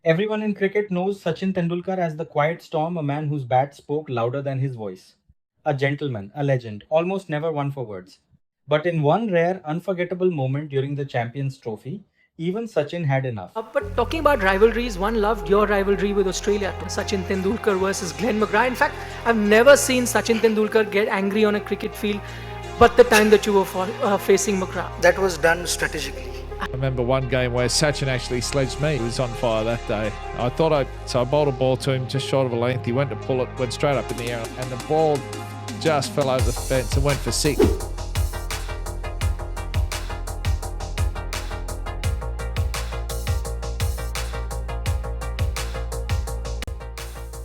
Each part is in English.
Everyone in cricket knows Sachin Tendulkar as the quiet storm, a man whose bat spoke louder than his voice. A gentleman, a legend, almost never one for words. But in one rare, unforgettable moment during the Champions Trophy, even Sachin had enough. But talking about rivalries, one loved your rivalry with Australia, Sachin Tendulkar versus Glenn McGrath. In fact, I've never seen Sachin Tendulkar get angry on a cricket field, but the time that you were facing McGrath. That was done strategically. I remember one game where Sachin actually sledged me. He was on fire that day. I bowled a ball to him just short of a length. He went to pull it, went straight up in the air, and the ball just fell over the fence and went for six.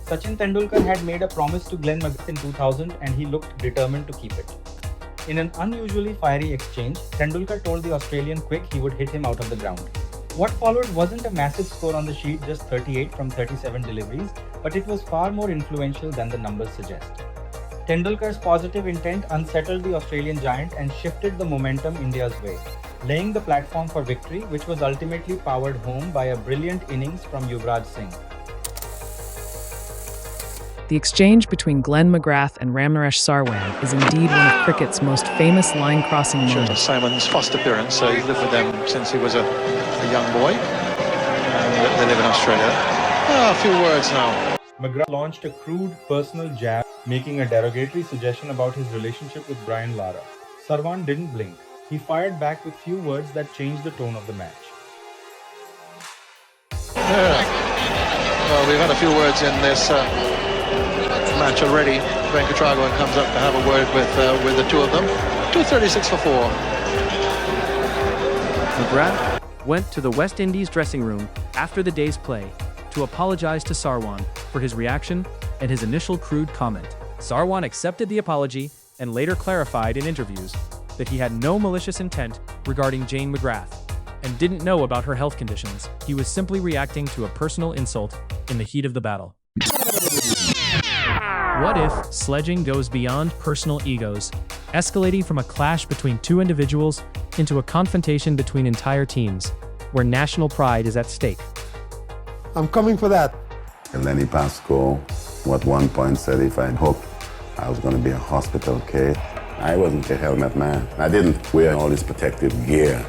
Sachin Tendulkar had made a promise to Glenn McGrath in 2000 and he looked determined to keep it. In an unusually fiery exchange, Tendulkar told the Australian quick he would hit him out of the ground. What followed wasn't a massive score on the sheet, just 38 from 37 deliveries, but it was far more influential than the numbers suggest. Tendulkar's positive intent unsettled the Australian giant and shifted the momentum India's way, laying the platform for victory, which was ultimately powered home by a brilliant innings from Yuvraj Singh. The exchange between Glenn McGrath and Ramnaresh Sarwan is indeed one of cricket's most famous line-crossing moments. Simon's foster parents, so he's lived with them since he was a young boy. They live in Australia. A few words now. McGrath launched a crude personal jab, making a derogatory suggestion about his relationship with Brian Lara. Sarwan didn't blink. He fired back with few words that changed the tone of the match. Well, we've had a few words in this match already. Venkatragoan comes up to have a word with the two of them. 236 for 4. McGrath went to the West Indies dressing room after the day's play to apologize to Sarwan for his reaction and his initial crude comment. Sarwan accepted the apology and later clarified in interviews that he had no malicious intent regarding Jane McGrath and didn't know about her health conditions. He was simply reacting to a personal insult in the heat of the battle. What if sledging goes beyond personal egos, escalating from a clash between two individuals into a confrontation between entire teams, where national pride is at stake? I'm coming for that. And Lenny Pascoe, at one point said if I'd hooked, I was going to be a hospital case. I wasn't a helmet man. I didn't wear all this protective gear.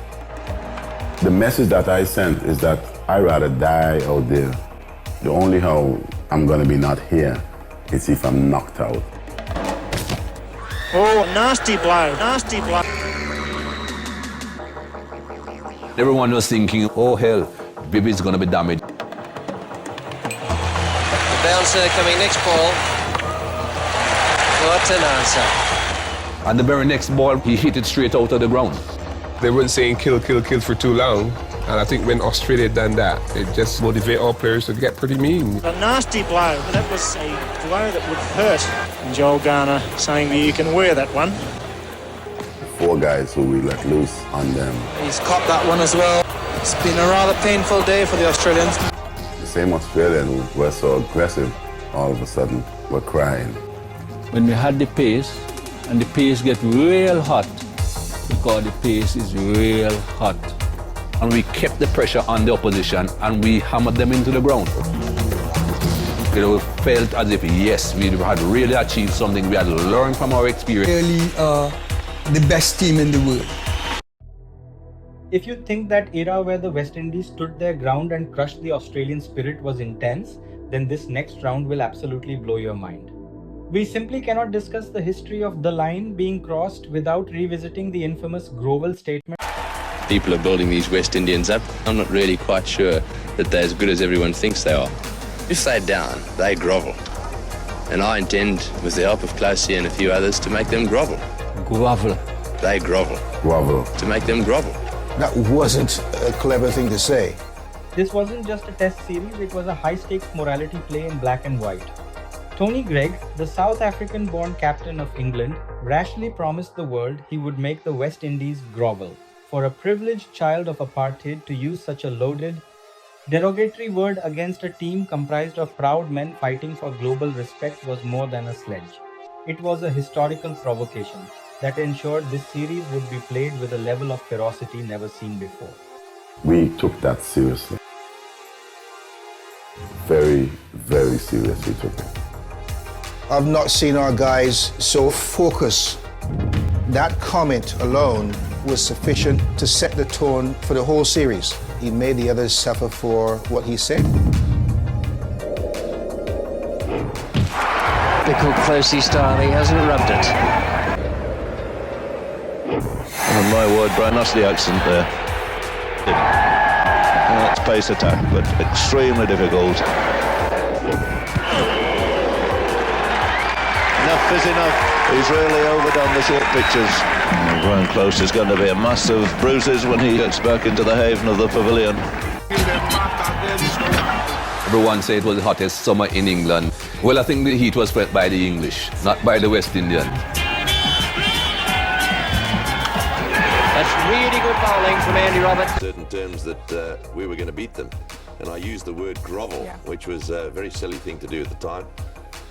The message that I sent is that I'd rather die out there. The only how I'm going to be not here is if I'm knocked out. Oh, nasty blow, nasty blow. Everyone was thinking, oh hell, Viv is going to be damaged. The bouncer coming next ball. What an answer. And the very next ball, he hit it straight out of the ground. They weren't saying kill, kill, kill for too long. And I think when Australia done that, it just motivated our players to get pretty mean. A nasty blow. That was a blow that would hurt. And Joel Garner saying that you can wear that one. 4 guys who we let loose on them. He's caught that one as well. It's been a rather painful day for the Australians. The same Australians who were so aggressive, all of a sudden were crying. When we had the pace, and the pace get real hot, because the pace is real hot. And we kept the pressure on the opposition and we hammered them into the ground. We felt as if, yes, we had really achieved something. We had learned from our experience. Really the best team in the world. If you think that era where the West Indies stood their ground and crushed the Australian spirit was intense, then this next round will absolutely blow your mind. We simply cannot discuss the history of the line being crossed without revisiting the infamous Grovel statement. People are building these West Indians up. I'm not really quite sure that they're as good as everyone thinks they are. If they're down, they grovel. And I intend, with the help of Closey and a few others, to make them grovel. Grovel. They grovel. Grovel. To make them grovel. That wasn't a clever thing to say. This wasn't just a test series, it was a high-stakes morality play in black and white. Tony Greig, the South African-born captain of England, rashly promised the world he would make the West Indies grovel. For a privileged child of apartheid to use such a loaded, derogatory word against a team comprised of proud men fighting for global respect was more than a sledge. It was a historical provocation that ensured this series would be played with a level of ferocity never seen before. We took that seriously. Very, very seriously took it. I've not seen our guys so focused. That comment alone was sufficient to set the tone for the whole series. He made the others suffer for what he said. Typical closey style, he hasn't rubbed it. Oh my word, Brian, that's the accent there. That's pace attack, but extremely difficult. Enough is enough. He's really overdone the short pitches. Growing close is going to be a massive bruises when he gets back into the haven of the pavilion. Everyone say it was the hottest summer in England. Well, I think the heat was felt by the English, not by the West Indians. That's really good bowling from Andy Roberts. Certain terms that we were going to beat them. And I used the word grovel, which was a very silly thing to do at the time.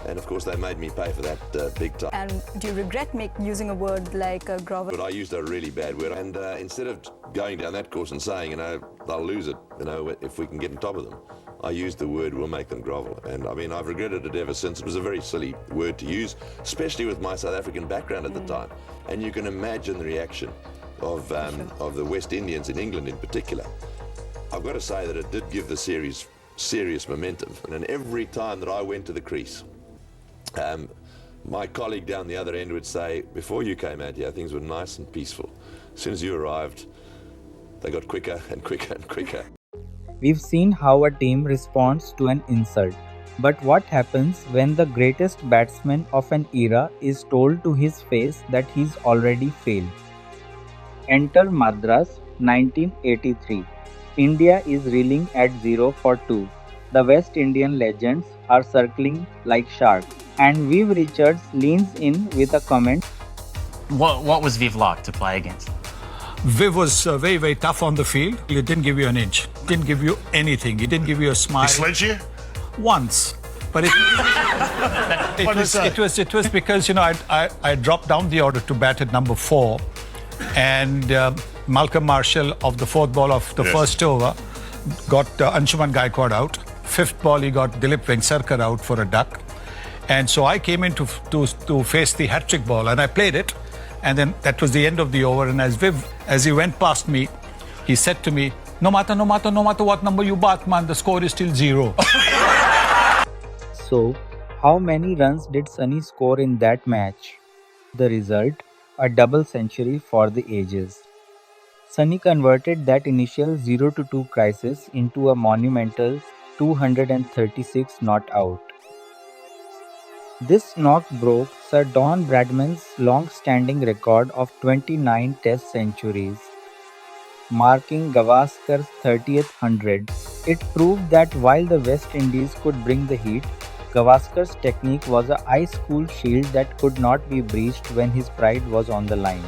And of course, they made me pay for that big time. And do you regret using a word like grovel? But I used a really bad word. And instead of going down that course and saying, they'll lose it, if we can get on top of them, I used the word, we'll make them grovel. And I mean, I've regretted it ever since. It was a very silly word to use, especially with my South African background at the time. And you can imagine the reaction of the West Indians in England in particular. I've got to say that it did give the series serious momentum. And every time that I went to the crease, my colleague down the other end would say, before you came out here, things were nice and peaceful. As soon as you arrived, they got quicker and quicker and quicker. We've seen how a team responds to an insult. But what happens when the greatest batsman of an era is told to his face that he's already failed? Enter Madras, 1983. India is reeling at 0 for 2. The West Indian legends are circling like sharks. And Viv Richards leans in with a comment. What was Viv like to play against? Viv was very, very tough on the field. He didn't give you an inch. Didn't give you anything. He didn't give you a smile. He sledged you? Once. But it was because, I dropped down the order to bat at number 4. And Malcolm Marshall of the 4th ball of the first over got Anshuman Gaikwad out. 5th ball, he got Dilip Vengsarkar out for a duck. And so I came in to face the hat-trick ball, and I played it. And then that was the end of the over. And as he went past me, he said to me, no matter what number you bat, man, the score is still 0. So, how many runs did Sunny score in that match? The result, a double century for the ages. Sunny converted that initial 0-2 crisis into a monumental 236 not out. This knock broke Sir Don Bradman's long-standing record of 29 Test centuries, marking Gavaskar's 30th 100. It proved that while the West Indies could bring the heat, Gavaskar's technique was an ice-cool shield that could not be breached when his pride was on the line.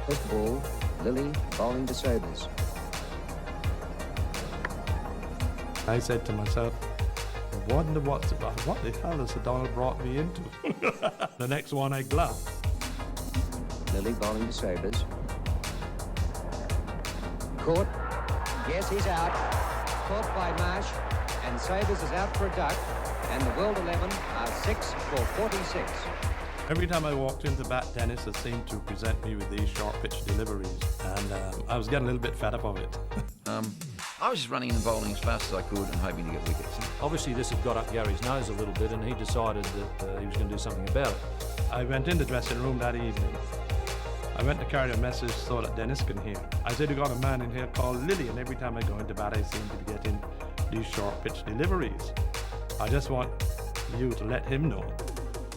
First ball, Lillee bowling to Sobers. I said to myself, wonder what the hell has the Donald brought me into? The next one I gloved. Lillee bowling to Sobers. Caught. Yes, he's out. Caught by Marsh. And Sobers is out for a duck. And the World 11 are 6 for 46. Every time I walked into bat, Dennis has seemed to present me with these short pitch deliveries. And I was getting a little bit fed up of it. I was just running in and bowling as fast as I could and hoping to get wickets. Obviously this had got up Garry's nose a little bit and he decided that he was going to do something about it. I went in the dressing room that evening. I went to carry a message so that Dennis can hear. I said, you got a man in here called Lillee, and every time I go into bat I seem to be getting these short pitch deliveries. I just want you to let him know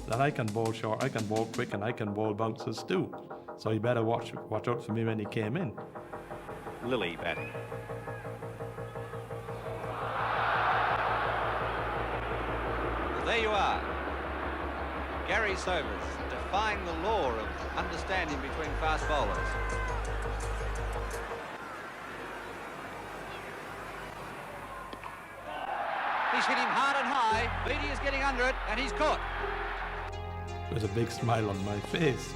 that I can bowl short, I can bowl quick, and I can bowl bounces too. So you better watch out for me when he came in. Lillee batting. There you are. Garry Sobers defying the law of understanding between fast bowlers. He's hit him hard and high. Beattie is getting under it, and he's caught. There was a big smile on my face.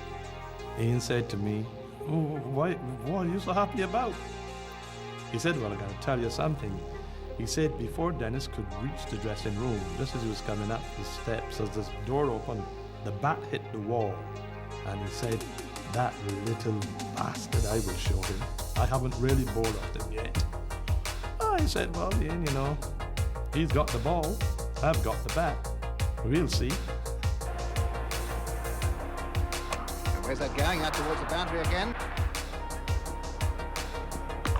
Ian said to me, what are you so happy about? He said, well, I got to tell you something. He said before Dennis could reach the dressing room, just as he was coming up the steps, as the door opened, the bat hit the wall. And he said, "That little bastard, I will show him. I haven't really bowled at him yet." I said, "Well, Ian, you know, he's got the ball, I've got the bat. We'll see." Where's that going? Out towards the boundary again.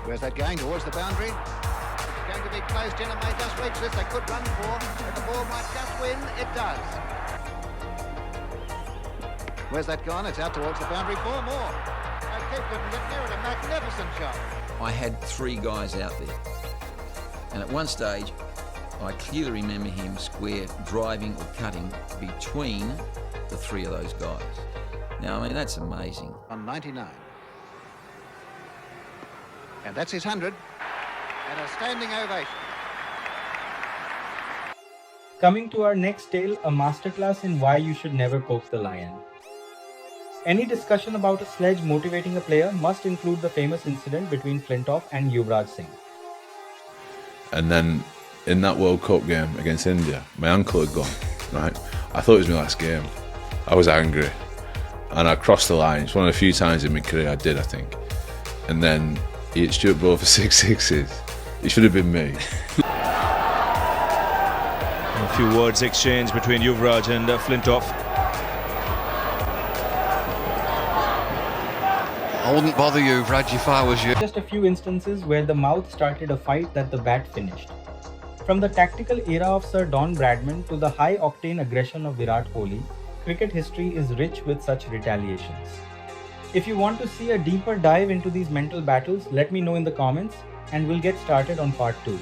Where's that going? Towards the boundary. It's going to be close. Jenna may just reach this. They could run for, but the ball might just win. It does. Where's that gone? It's out towards the boundary. 4 more. O'Keefe couldn't get near it. A magnificent shot. I had 3 guys out there. And at one stage, I clearly remember him square driving or cutting between the 3 of those guys. Now, I mean, that's amazing. On 99. And that's his 100. And a standing ovation. Coming to our next tale, a masterclass in why you should never poke the lion. Any discussion about a sledge motivating a player must include the famous incident between Flintoff and Yuvraj Singh. And then in that World Cup game against India, my ankle had gone, right? I thought it was my last game. I was angry. And I crossed the line. It's one of the few times in my career I did, I think. And then he hit Stuart Broad for 6 sixes. It should have been me. A few words exchanged between Yuvraj and Flintoff. I wouldn't bother Yuvraj if I was you. Just a few instances where the mouth started a fight that the bat finished. From the tactical era of Sir Don Bradman to the high-octane aggression of Virat Kohli, cricket history is rich with such retaliations. If you want to see a deeper dive into these mental battles, let me know in the comments and we'll get started on part 2.